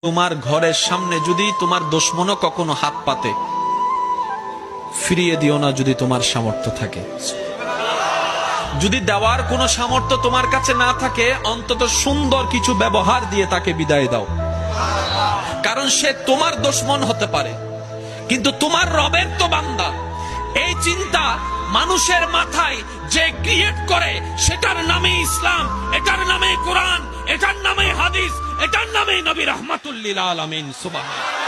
তোমার ঘরের সামনে যদি তোমার দুশমনও কখনো হাত পাতে, ফিরিয়ে দিও না যদি তোমার সামর্থ্য থাকে। যদি দেওয়ার কোনো সামর্থ্য তোমার কাছে না থাকে, অন্তত সুন্দর কিছু ব্যবহার দিয়ে তাকে বিদায় দাও। কারণ সে তোমার দুশমন হতে পারে, কিন্তু তোমার রবের তো বান্দা। এই চিন্তা মানুষের মাথায় যে ক্রিয়েট করে, সেটার নামে ইসলাম, এটার নামে কোরআন, এটার নামে হাদিস, এটার নামে নবী রাহমাতুল লিল আলামিন। সুবহানাল্লাহ।